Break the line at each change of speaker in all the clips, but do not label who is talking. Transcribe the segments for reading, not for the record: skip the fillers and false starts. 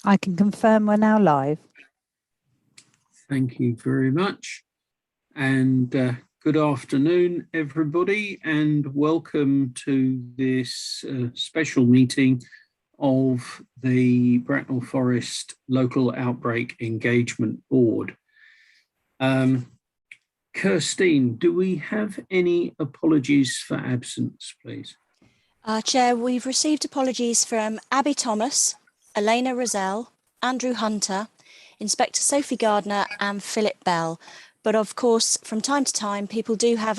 I can confirm we're now live.
Thank you very much. And good afternoon, everybody, and welcome to this special meeting of the Bracknell Forest Local Outbreak Engagement Board. Kirstine, do we have any apologies for absence, please?
Chair, we've received apologies from Abby Thomas, Elena Rozelle, Andrew Hunter, Inspector Sophie Gardner and Philip Bell. But of course, from time to time, people do have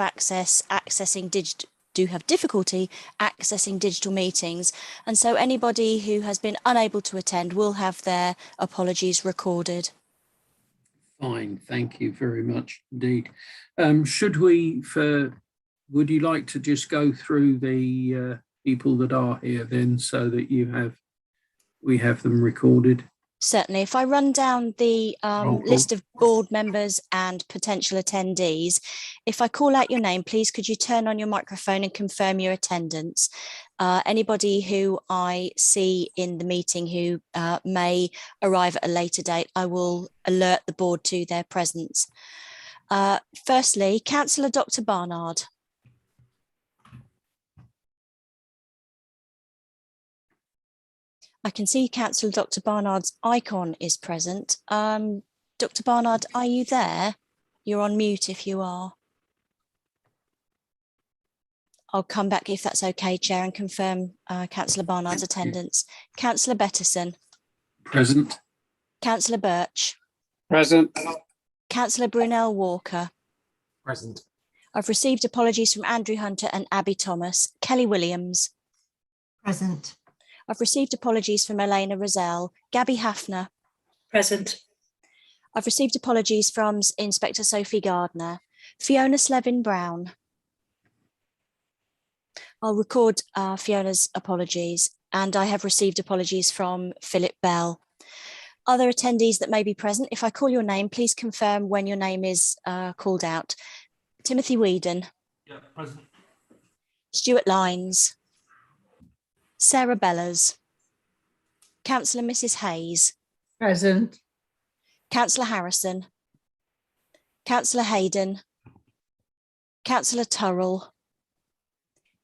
difficulty accessing digital meetings. And so anybody who has been unable to attend will have their apologies recorded.
Fine, thank you very much indeed. Would you like to just go through the people that are here then, so that we have them recorded?
Certainly. If I run down the list of board members and potential attendees, if I call out your name, please could you turn on your microphone and confirm your attendance? Anybody who I see in the meeting who may arrive at a later date, I will alert the board to their presence. Firstly, Councillor Dr. Barnard. I can see Councillor Dr. Barnard's icon is present. Dr. Barnard, are you there? You're on mute if you are. I'll come back if that's okay, Chair, and confirm Councillor Barnard's attendance. Councillor Bettison.
Present.
Councillor Birch.
Present.
Councillor Brunel Walker.
Present.
I've received apologies from Andrew Hunter and Abby Thomas. Kelly Williams.
Present.
I've received apologies from Elena Rozelle. Gabby Hafner.
Present.
I've received apologies from Inspector Sophie Gardner. Fiona Slevin Brown. I'll record Fiona's apologies, and I have received apologies from Philip Bell. Other attendees that may be present, if I call your name, please confirm when your name is called out. Timothy Whedon.
Yeah, present.
Stuart Lines. Sarah Bellas. Councillor Mrs. Hayes.
Present.
Councillor Harrison. Councillor Hayden. Councillor Turrell.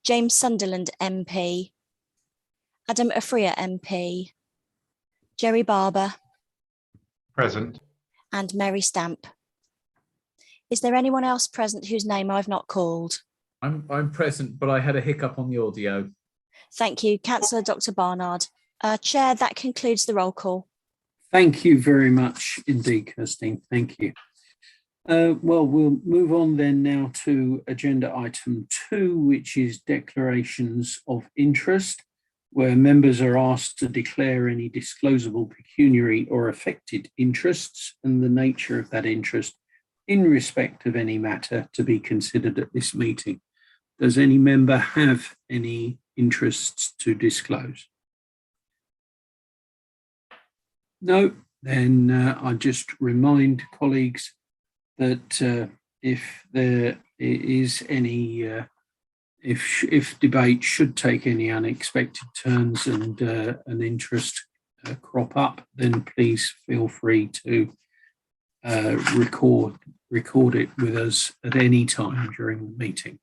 James Sunderland MP. Adam Afriya MP. Jerry Barber.
Present.
And Mary Stamp. Is there anyone else present whose name I've not called?
I'm present, but I had a hiccup on the audio.
Thank you, Councillor Dr. Barnard. Chair, that concludes the roll call.
Thank you very much indeed, Kirstine. Thank you. Well, we'll move on then now to agenda item 2, which is declarations of interest, where members are asked to declare any disclosable pecuniary or affected interests and the nature of that interest in respect of any matter to be considered at this meeting. Does any member have any interests to disclose? No, then I just remind colleagues that if there is any, if debate should take any unexpected turns and an interest crop up, then please feel free to record it with us at any time during the meeting.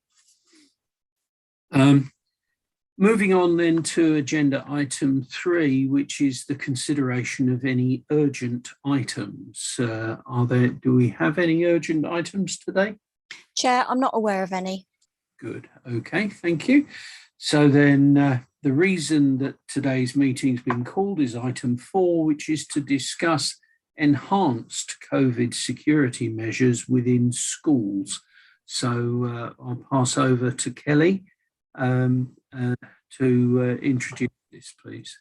Moving on then to agenda item 3, which is the consideration of any urgent items. Do we have any urgent items today?
Chair, I'm not aware of any.
Good, okay, thank you. So then the reason that today's meeting's been called is item 4, which is to discuss enhanced COVID security measures within schools. So I'll pass over to Kelly to introduce this, please.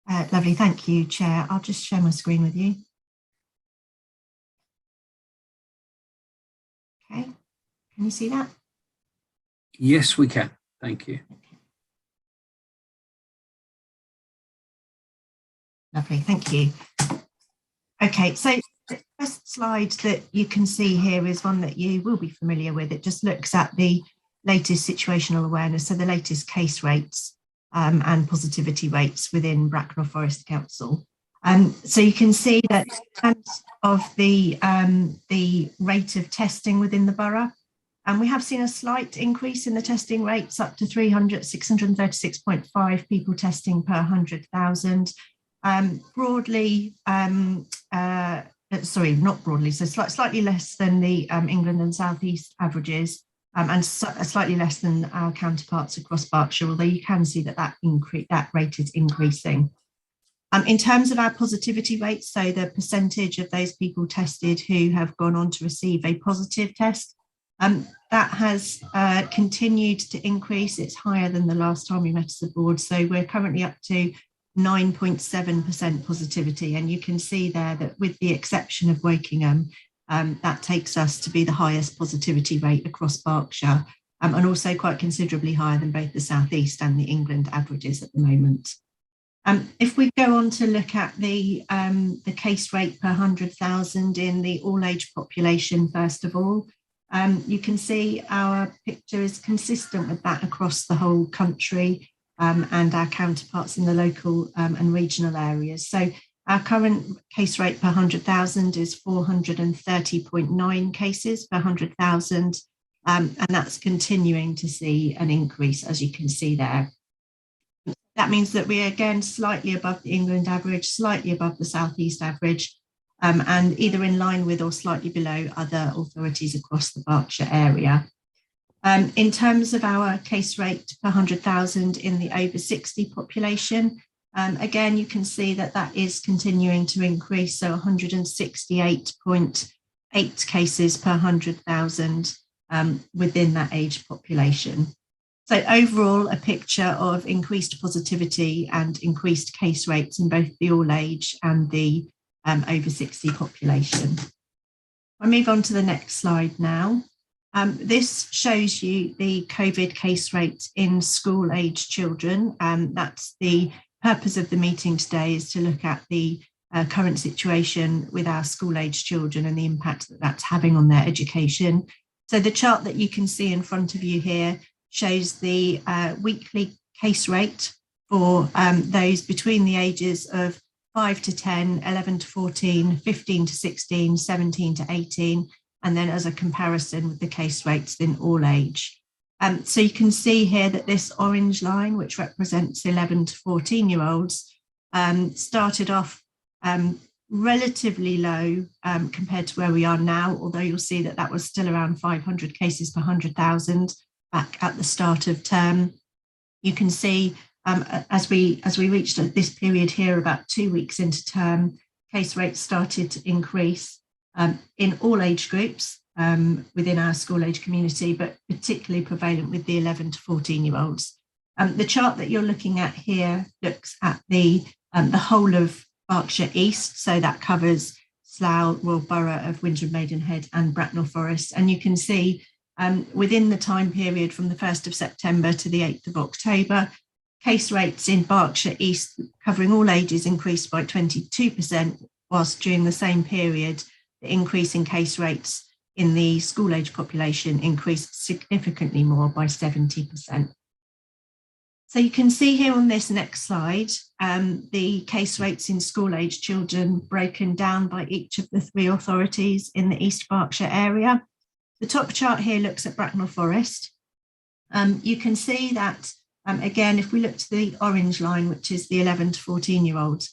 Lovely, thank you, Chair. I'll just share my screen with you. Okay, can you see that?
Yes, we can. Thank you.
Lovely, thank you. Okay, so the first slide that you can see here is one that you will be familiar with. It just looks at the latest situational awareness, so the latest case rates and positivity rates within Bracknell Forest Council. So you can see that in terms of the rate of testing within the borough, and we have seen a slight increase in the testing rates up to 636.5 people testing per 100,000. Broadly, sorry, not broadly, so slightly less than the England and South East averages, and slightly less than our counterparts across Berkshire, although you can see that that rate is increasing. In terms of our positivity rates, so the percentage of those people tested who have gone on to receive a positive test, that has continued to increase. It's higher than the last time we met as a board. So we're currently up to 9.7% positivity. And you can see there that with the exception of Wokingham, that takes us to be the highest positivity rate across Berkshire, and also quite considerably higher than both the South East and the England averages at the moment. If we go on to look at the case rate per 100,000 in the all-age population, first of all, you can see our picture is consistent with that across the whole country and our counterparts in the local and regional areas. So our current case rate per 100,000 is 430.9 cases per 100,000, and that's continuing to see an increase, as you can see there. That means that we're again slightly above the England average, slightly above the South East average, and either in line with or slightly below other authorities across the Berkshire area. In terms of our case rate per 100,000 in the over 60 population, again, you can see that that is continuing to increase, so 168.8 cases per 100,000 within that age population. So overall, a picture of increased positivity and increased case rates in both the all age and the over 60 population. I move on to the next slide now. This shows you the COVID case rate in school age children. That's the purpose of the meeting today, is to look at the current situation with our school age children and the impact that that's having on their education. So the chart that you can see in front of you here shows the weekly case rate for those between the ages of 5 to 10, 11 to 14, 15 to 16, 17 to 18, and then as a comparison with the case rates in all age. So you can see here that this orange line, which represents 11 to 14-year-olds, started off relatively low compared to where we are now, although you'll see that that was still around 500 cases per 100,000 back at the start of term. You can see as we reached this period here, about 2 weeks into term, case rates started to increase in all age groups within our school age community, but particularly prevalent with the 11 to 14-year-olds. The chart that you're looking at here looks at the whole of Berkshire East, so that covers Slough, Royal Borough of Windsor Maidenhead and Bracknell Forest, and you can see within the time period from the 1st of September to the 8th of October, case rates in Berkshire East covering all ages increased by 22%, whilst during the same period, the increase in case rates in the school age population increased significantly more by 70%. So you can see here on this next slide, the case rates in school age children broken down by each of the 3 authorities in the East Berkshire area. The top chart here looks at Bracknell Forest. You can see that, again, if we look to the orange line, which is the 11 to 14-year-old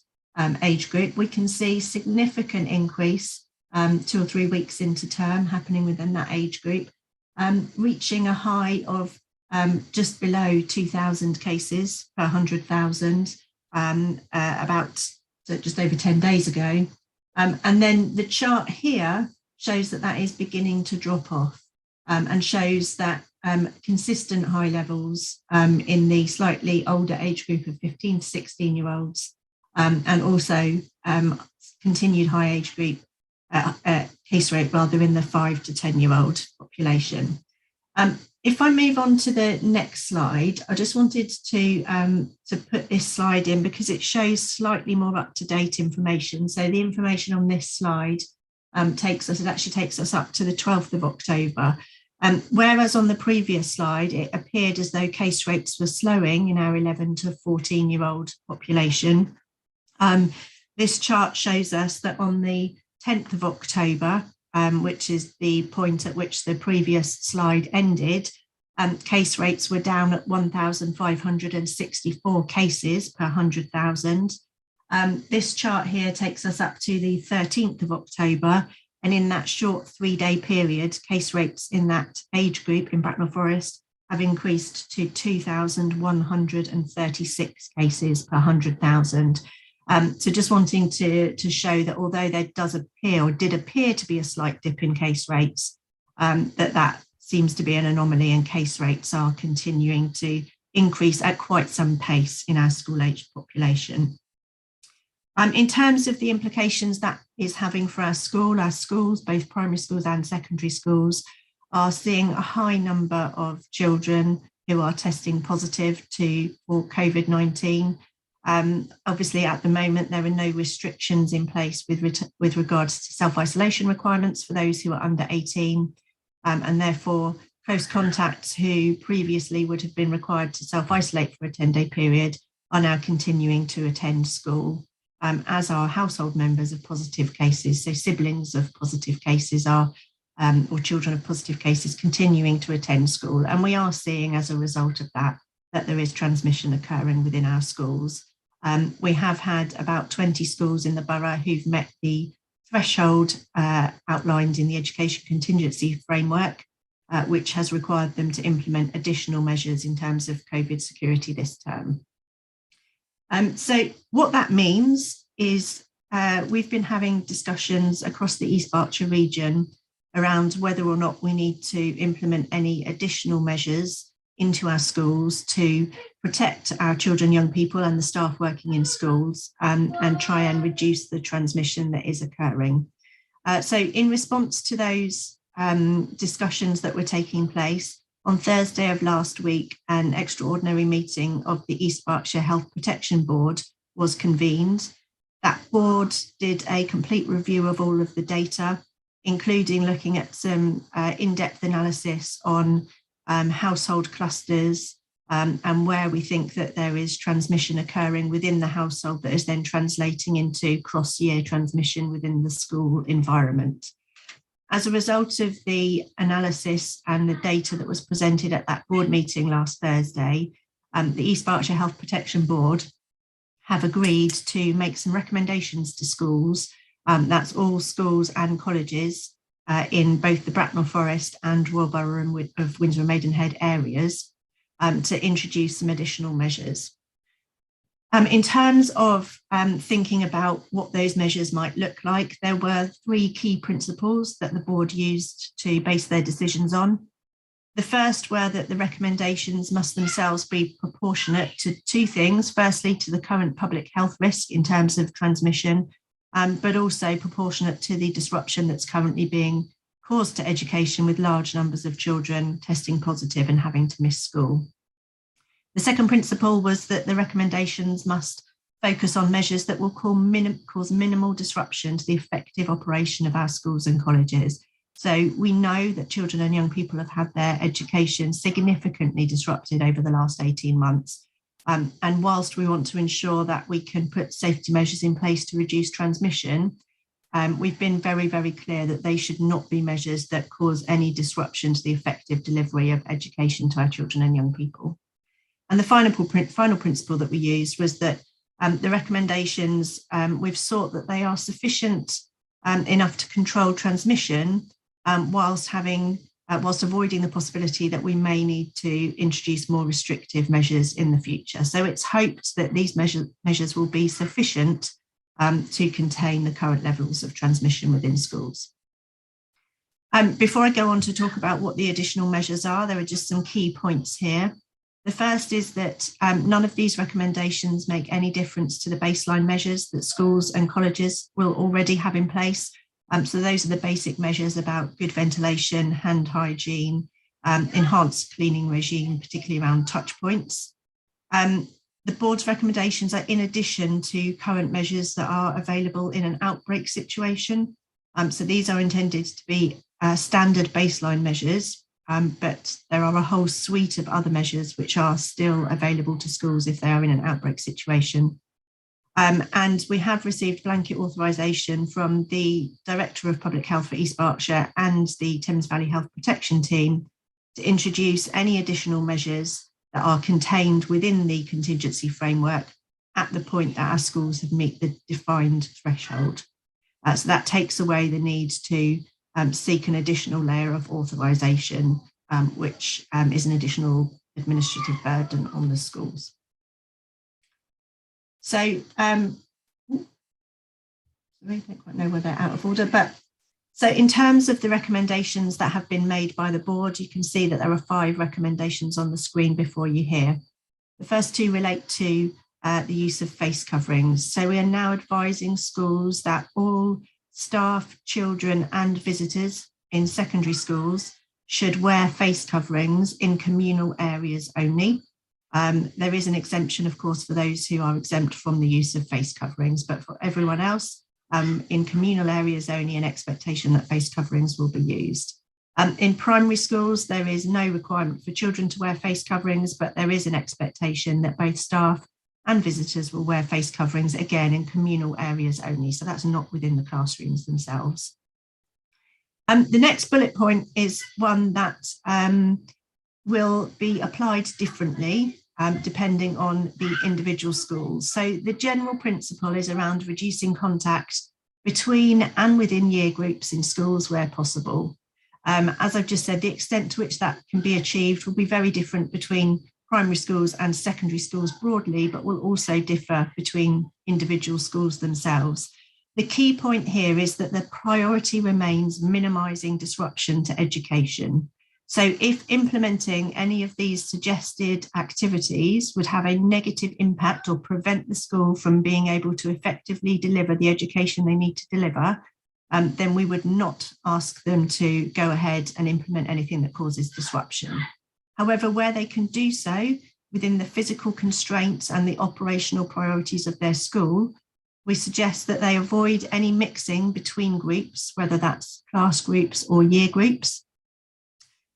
age group, we can see significant increase 2 or 3 weeks into term happening within that age group, reaching a high of just below 2,000 cases per 100,000 about just over 10 days ago. And then the chart here shows that that is beginning to drop off and shows that consistent high levels in the slightly older age group of 15 to 16-year-olds and also continued high age group case rate rather in the 5 to 10-year-old population. If I move on to the next slide, I just wanted to put this slide in because it shows slightly more up-to-date information. So the information on this slide takes us up to the 12th of October. Whereas on the previous slide, it appeared as though case rates were slowing in our 11 to 14-year-old population. This chart shows us that on the 10th of October, which is the point at which the previous slide ended, case rates were down at 1,564 cases per 100,000. This chart here takes us up to the 13th of October, and in that short 3-day period, case rates in that age group in Bracknell Forest have increased to 2,136 cases per 100,000. So just wanting to show that although there did appear to be a slight dip in case rates, that seems to be an anomaly, and case rates are continuing to increase at quite some pace in our school-aged population. In terms of the implications that is having for our schools, both primary schools and secondary schools, are seeing a high number of children who are testing positive for COVID-19. Obviously, at the moment, there are no restrictions in place with regards to self-isolation requirements for those who are under 18, and therefore close contacts who previously would have been required to self-isolate for a 10-day period are now continuing to attend school, as are household members of positive cases. So siblings of positive cases or children of positive cases continuing to attend school. And we are seeing as a result of that there is transmission occurring within our schools. We have had about 20 schools in the borough who've met the threshold outlined in the Education Contingency Framework, which has required them to implement additional measures in terms of COVID security this term. So what that means is we've been having discussions across the East Berkshire region around whether or not we need to implement any additional measures into our schools to protect our children, young people and the staff working in schools, and try and reduce the transmission that is occurring. So in response to those discussions that were taking place, on Thursday of last week, an extraordinary meeting of the East Berkshire Health Protection Board was convened. That board did a complete review of all of the data, including looking at some in-depth analysis on household clusters and where we think that there is transmission occurring within the household that is then translating into cross-year transmission within the school environment. As a result of the analysis and the data that was presented at that board meeting last Thursday, the East Berkshire Health Protection Board have agreed to make some recommendations to schools, that's all schools and colleges in both the Bracknell Forest and Royal Borough of Windsor and Maidenhead areas, to introduce some additional measures. In terms of thinking about what those measures might look like, there were 3 key principles that the board used to base their decisions on. The first were that the recommendations must themselves be proportionate to 2 things. Firstly, to the current public health risk in terms of transmission, but also proportionate to the disruption that's currently being caused to education with large numbers of children testing positive and having to miss school. The second principle was that the recommendations must focus on measures that will cause minimal disruption to the effective operation of our schools and colleges. So we know that children and young people have had their education significantly disrupted over the last 18 months. And whilst we want to ensure that we can put safety measures in place to reduce transmission, we've been very, very clear that they should not be measures that cause any disruption to the effective delivery of education to our children and young people. And the final principle that we used was that the recommendations, we've sought that they are sufficient enough to control transmission whilst avoiding the possibility that we may need to introduce more restrictive measures in the future. So it's hoped that these measures will be sufficient to contain the current levels of transmission within schools. Before I go on to talk about what the additional measures are, there are just some key points here. The first is that none of these recommendations make any difference to the baseline measures that schools and colleges will already have in place. So those are the basic measures about good ventilation, hand hygiene, enhanced cleaning regime, particularly around touch points. The board's recommendations are in addition to current measures that are available in an outbreak situation. So these are intended to be standard baseline measures. but there are a whole suite of other measures which are still available to schools if they are in an outbreak situation. And we have received blanket authorisation from the Director of Public Health for East Berkshire and the Thames Valley Health Protection Team to introduce any additional measures that are contained within the contingency framework at the point that our schools have met the defined threshold. So that takes away the need to seek an additional layer of authorisation, which is an additional administrative burden on the schools. So, I don't quite know whether they're out of order, but so in terms of the recommendations that have been made by the board, you can see that there are 5 recommendations on the screen before you here. The first 2 relate to the use of face coverings. So we are now advising schools that all staff, children and visitors in secondary schools should wear face coverings in communal areas only. There is an exemption, of course, for those who are exempt from the use of face coverings, but for everyone else, in communal areas only, an expectation that face coverings will be used. In primary schools, there is no requirement for children to wear face coverings, but there is an expectation that both staff and visitors will wear face coverings, again, in communal areas only. So that's not within the classrooms themselves. The next bullet point is one that will be applied differently depending on the individual schools. So the general principle is around reducing contact between and within year groups in schools where possible. As I've just said, the extent to which that can be achieved will be very different between primary schools and secondary schools broadly, but will also differ between individual schools themselves. The key point here is that the priority remains minimising disruption to education. So if implementing any of these suggested activities would have a negative impact or prevent the school from being able to effectively deliver the education they need to deliver, then we would not ask them to go ahead and implement anything that causes disruption. However, where they can do so within the physical constraints and the operational priorities of their school, we suggest that they avoid any mixing between groups, whether that's class groups or year groups.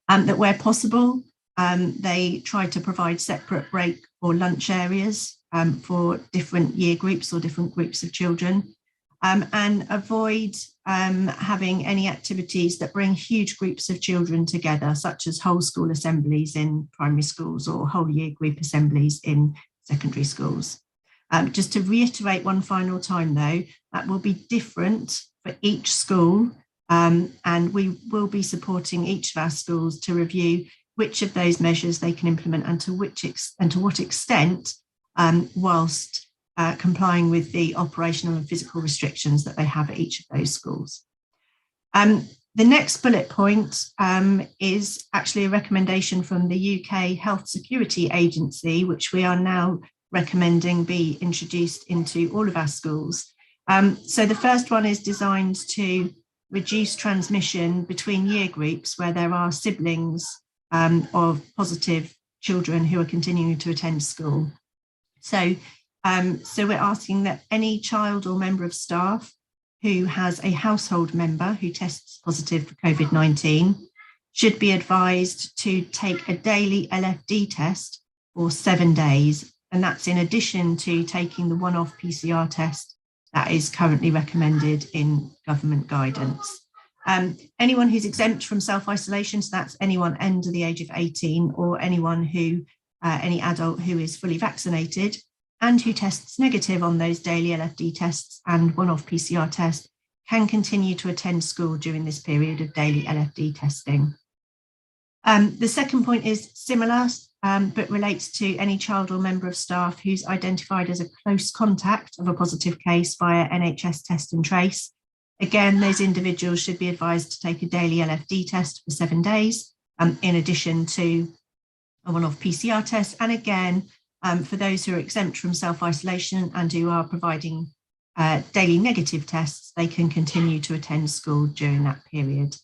That where possible, they try to provide separate break or lunch areas for different year groups or different groups of children, and avoid having any activities that bring huge groups of children together, such as whole school assemblies in primary schools or whole year group assemblies in secondary schools. Just to reiterate one final time though, that will be different for each school. And we will be supporting each of our schools to review which of those measures they can implement and to what extent, whilst complying with the operational and physical restrictions that they have at each of those schools. The next bullet point is actually a recommendation from the UK Health Security Agency, which we are now recommending be introduced into all of our schools. So the first one is designed to reduce transmission between year groups where there are siblings of positive children who are continuing to attend school. So we're asking that any child or member of staff who has a household member who tests positive for COVID-19 should be advised to take a daily LFD test for 7 days. And that's in addition to taking the one-off PCR test that is currently recommended in government guidance. Anyone who's exempt from self-isolation, so that's anyone under the age of 18 or anyone who, any adult who is fully vaccinated and who tests negative on those daily LFD tests and one-off PCR test, can continue to attend school during this period of daily LFD testing. The second point is similar, but relates to any child or member of staff who's identified as a close contact of a positive case via NHS test and trace. Again, those individuals should be advised to take a daily LFD test for 7 days, in addition to a one-off PCR test. And again, for those who are exempt from self-isolation and who are providing daily negative tests, they can continue to attend school during that period.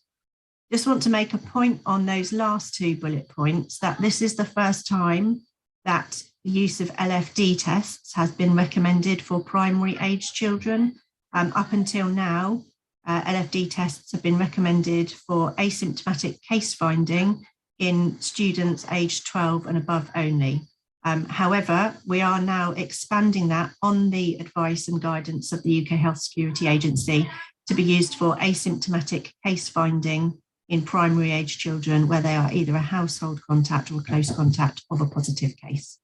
Just want to make a point on those last 2 bullet points that this is the first time that the use of LFD tests has been recommended for primary age children. Up until now, LFD tests have been recommended for asymptomatic case finding in students aged 12 and above only. However, we are now expanding that on the advice and guidance of the UK Health Security Agency to be used for asymptomatic case finding in primary age children where they are either a household contact or close contact of a positive case.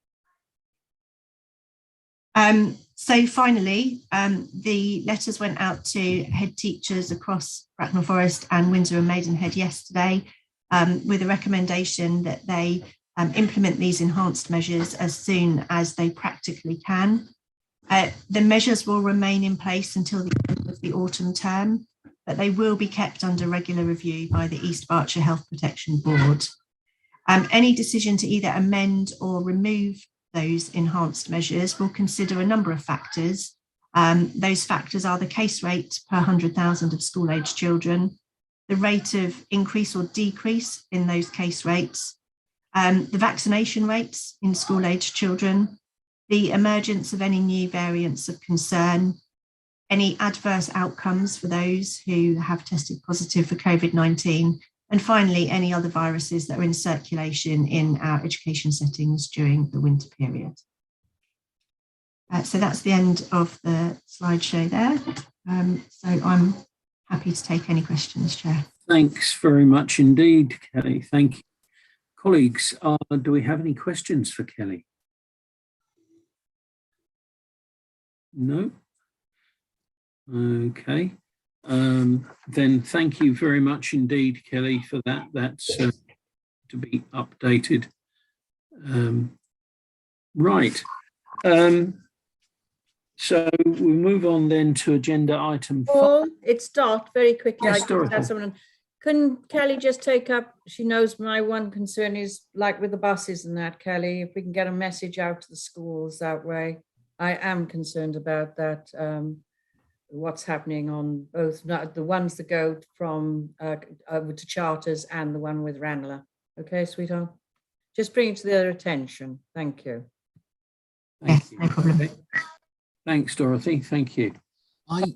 So finally, the letters went out to head teachers across Bracknell Forest and Windsor and Maidenhead yesterday with a recommendation that they implement these enhanced measures as soon as they practically can. The measures will remain in place until the end of the autumn term, but they will be kept under regular review by the East Berkshire Health Protection Board. Any decision to either amend or remove those enhanced measures will consider a number of factors. Those factors are the case rate per 100,000 of school-aged children, the rate of increase or decrease in those case rates, the vaccination rates in school-aged children, the emergence of any new variants of concern, any adverse outcomes for those who have tested positive for COVID-19, and finally, any other viruses that are in circulation in our education settings during the winter period. So that's the end of the slideshow there. So I'm happy to take any questions, Chair.
Thanks very much indeed, Kelly. Thank you. Colleagues, do we have any questions for Kelly? No? Okay. Then thank you very much indeed, Kelly, for that. That's to be updated. Right. So we move on then to agenda item 5.
Paul, it's Dot. Very quickly,
Yes,
I just
Dorothy.
had someone. Couldn't Kelly just take up? She knows my one concern is like with the buses and that, Kelly, if we can get a message out to the schools that way. I am concerned about that. What's happening on both the ones that go from over to charters and the one with Ranelagh. Okay, sweetheart. Just bring it to their attention. Thank you.
Thank
Yes,
you.
no problem.
Thanks, Dorothy. Thank you.
I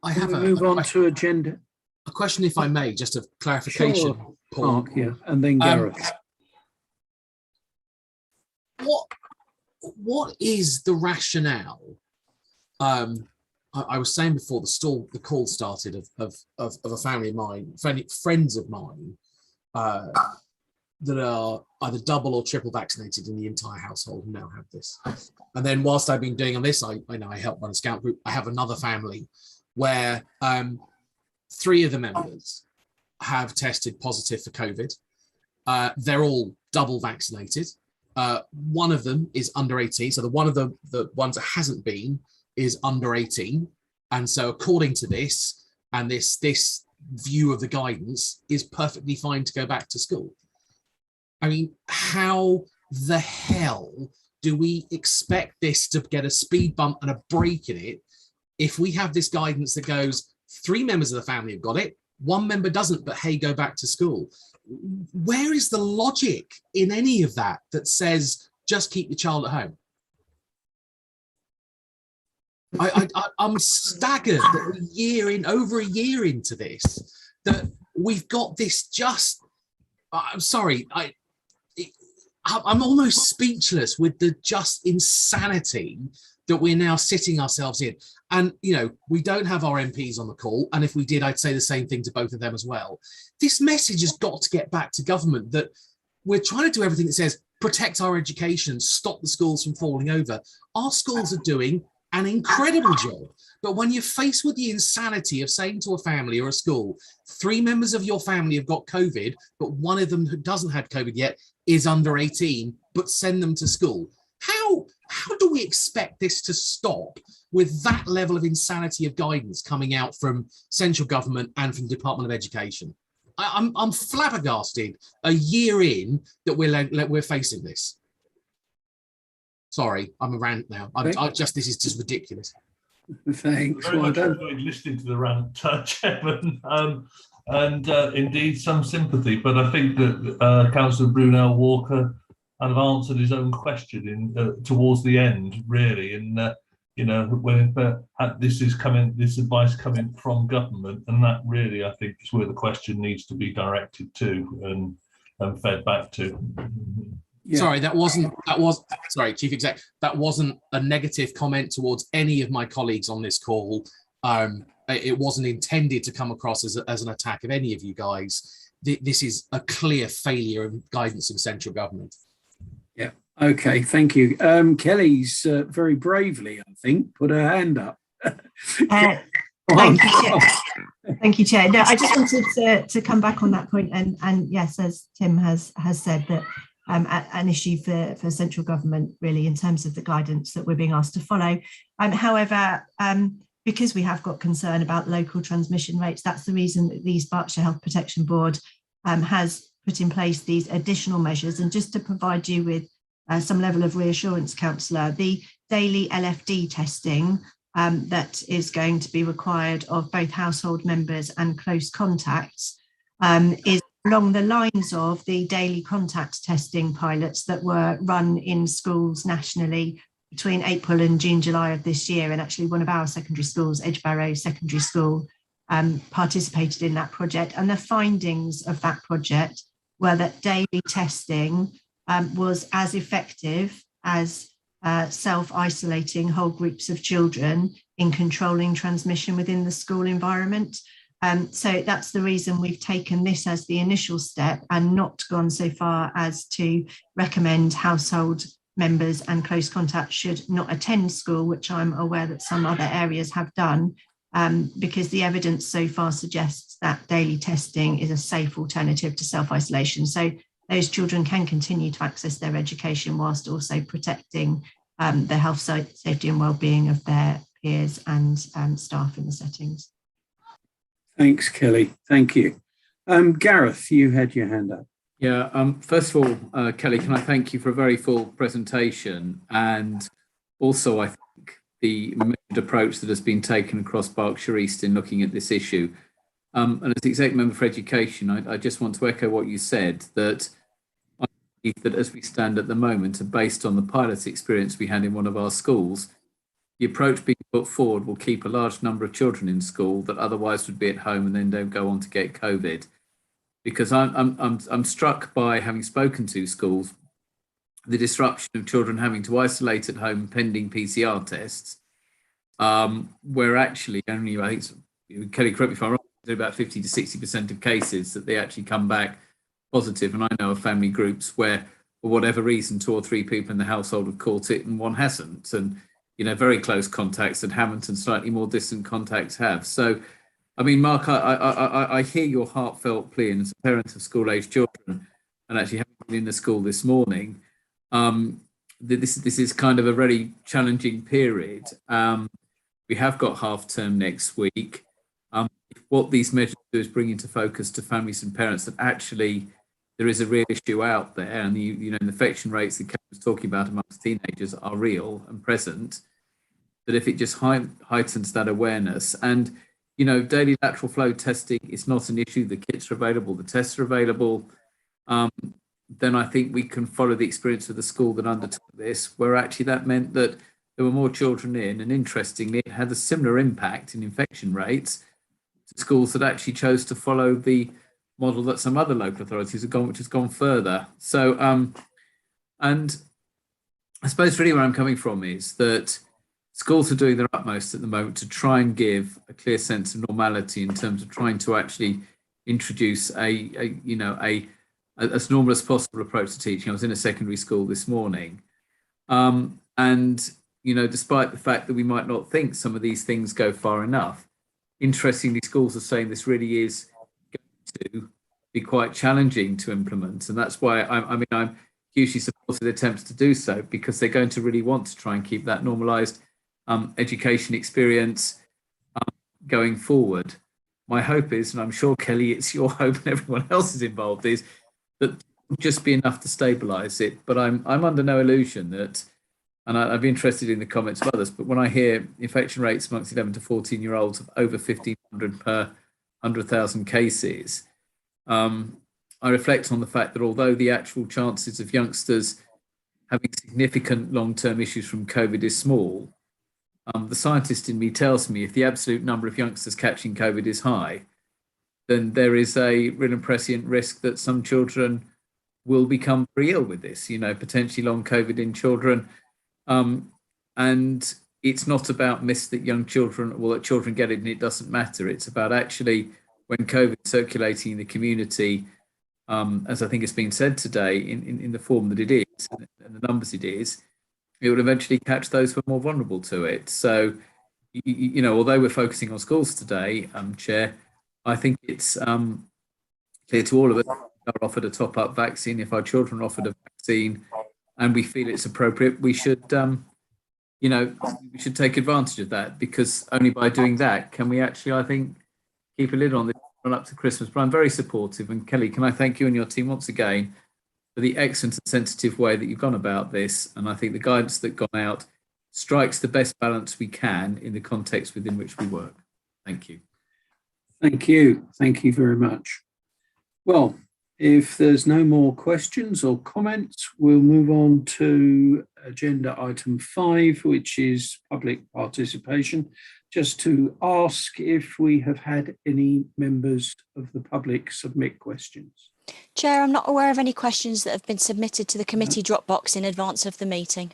have
move on to agenda.
a question, if I may, just of clarification.
Sure.
Paul.
Mark, yeah, and then Gareth.
What is the rationale? I was saying before the call started of a family of mine, friends of mine, that are either double or triple vaccinated in the entire household who now have this. And then whilst I've been doing on this, I know I help run a scout group. I have another family where 3 of the members have tested positive for COVID. They're all double vaccinated. One of them is under 18. So the ones that hasn't been is under 18. And so according to this, and this view of the guidance, is perfectly fine to go back to school. I mean, how the hell do we expect this to get a speed bump and a break in it if we have this guidance that goes, 3 members of the family have got it, 1 member doesn't, but hey, go back to school? Where is the logic in any of that that says just keep the child at home? I'm staggered that over a year into this, that we've got this just, I'm sorry, I'm almost speechless with the just insanity that we're now sitting ourselves in. And, you know, we don't have our MPs on the call. And if we did, I'd say the same thing to both of them as well. This message has got to get back to government that we're trying to do everything that says protect our education, stop the schools from falling over. Our schools are doing an incredible job. But when you're faced with the insanity of saying to a family or a school, 3 members of your family have got COVID, but 1 of them who doesn't have COVID yet is under 18, but send them to school. How do we expect this to stop with that level of insanity of guidance coming out from central government and from the Department of Education? I'm flabbergasted a year in that we're facing this. Sorry, I'm a rant now. This is just ridiculous.
Thanks.
Very
Well
much
done.
enjoyed listening to the rant, Chairman, and indeed some sympathy. But I think that Councillor Brunel Walker kind of answered his own question towards the end, really. And you know, when this advice coming from government, and that really, I think, is where the question needs to be directed to. And fed back to.
Yeah.
Sorry, sorry, Chief Exec, that wasn't a negative comment towards any of my colleagues on this call. It wasn't intended to come across as an attack of any of you guys. This is a clear failure of guidance of central government.
Yeah. Okay. Thank you. Kelly's very bravely, I think, put her hand up.
Thank you, Chair. Thank you, Chair. No, I just wanted to come back on that point, and yes, as Tim has said, that an issue for central government really in terms of the guidance that we're being asked to follow. However, because we have got concern about local transmission rates, that's the reason that the Berkshire Health Protection Board has put in place these additional measures. And just to provide you with some level of reassurance, Councillor, the daily LFD testing that is going to be required of both household members and close contacts is along the lines of the daily contact testing pilots that were run in schools nationally between April and June, July of this year. And actually one of our secondary schools, Edgebarrow Secondary School, participated in that project. And the findings of that project were that daily testing was as effective as self-isolating whole groups of children in controlling transmission within the school environment. So that's the reason we've taken this as the initial step and not gone so far as to recommend household members and close contacts should not attend school, which I'm aware that some other areas have done, because the evidence so far suggests that daily testing is a safe alternative to self-isolation. So those children can continue to access their education whilst also protecting the health, safety and well-being of their peers and staff in the settings.
Thanks, Kelly. Thank you. Gareth, you had your hand up.
Yeah, first of all, Kelly, can I thank you for a very full presentation, and also I think the measured approach that has been taken across Berkshire East in looking at this issue. And as the Exec Member for Education, I just want to echo what you said, that I believe that as we stand at the moment, and based on the pilot experience we had in one of our schools, the approach being put forward will keep a large number of children in school that otherwise would be at home and then don't go on to get COVID. Because I'm struck by, having spoken to schools, the disruption of children having to isolate at home pending PCR tests, where actually only, I think, Kelly, correct me if I'm wrong, about 50 to 60% of cases that they actually come back positive. And I know of family groups where, for whatever reason, 2 or 3 people in the household have caught it and one hasn't. And, you know, very close contacts that haven't and slightly more distant contacts have. So, I mean, Mark, I hear your heartfelt plea, and as a parent of school-aged children, and actually having been in the school this morning, this is kind of a very challenging period. We have got half term next week. What these measures do is bring into focus to families and parents that actually there is a real issue out there, and the infection rates that Kate was talking about amongst teenagers are real and present. That if it just heightens that awareness, and daily lateral flow testing is not an issue. The kits are available, the tests are available. Then I think we can follow the experience of the school that undertook this, where actually that meant that there were more children in, and interestingly, it had a similar impact in infection rates to schools that actually chose to follow the model that some other local authorities have gone, which has gone further. So, and I suppose really where I'm coming from is that schools are doing their utmost at the moment to try and give a clear sense of normality in terms of trying to actually introduce as normal as possible approach to teaching. I was in a secondary school this morning, and despite the fact that we might not think some of these things go far enough, interestingly, schools are saying this really is going to be quite challenging to implement, and that's why I'm hugely supportive of attempts to do so, because they're going to really want to try and keep that normalised education experience going forward. My hope is, and I'm sure, Kelly, it's your hope and everyone else is involved, is that it will just be enough to stabilise it. But I'm under no illusion that, and I'd be interested in the comments of others, but when I hear infection rates amongst 11 to 14-year-olds of over 1,500 per 100,000 cases, I reflect on the fact that although the actual chances of youngsters having significant long-term issues from COVID is small, the scientist in me tells me if the absolute number of youngsters catching COVID is high, then there is a real and prescient risk that some children will become very ill with this, potentially long COVID in children. And it's not about myths that young children, that children get it and it doesn't matter. It's about actually when COVID is circulating in the community, as I think it's been said today, in the form that it is and the numbers it is, it will eventually catch those who are more vulnerable to it. So, although we're focusing on schools today, Chair, I think it's clear to all of us are offered a top-up vaccine. If our children are offered a vaccine and we feel it's appropriate, we should, we should take advantage of that, because only by doing that can we actually, I think, keep a lid on this run up to Christmas. But I'm very supportive. And Kelly, can I thank you and your team once again for the excellent and sensitive way that you've gone about this. And I think the guidance that gone out strikes the best balance we can in the context within which we work. Thank you.
Thank you. Thank you very much. Well, if there's no more questions or comments, we'll move on to agenda item 5, which is public participation. Just to ask if we have had any members of the public submit questions.
Chair, I'm not aware of any questions that have been submitted to the committee Dropbox in advance of the meeting.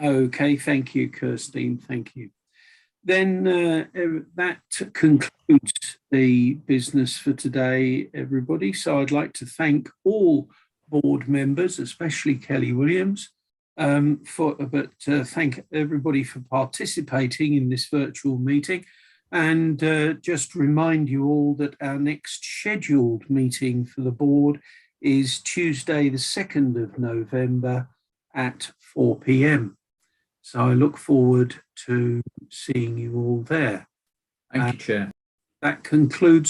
Okay, thank you, Kirstine. Thank you. Then that concludes the business for today, everybody. So I'd like to thank all board members, especially Kelly Williams, thank everybody for participating in this virtual meeting, and just remind you all that our next scheduled meeting for the board is Tuesday, the 2nd of November at 4 p.m. So I look forward to seeing you all there.
Thank you, Chair.
That concludes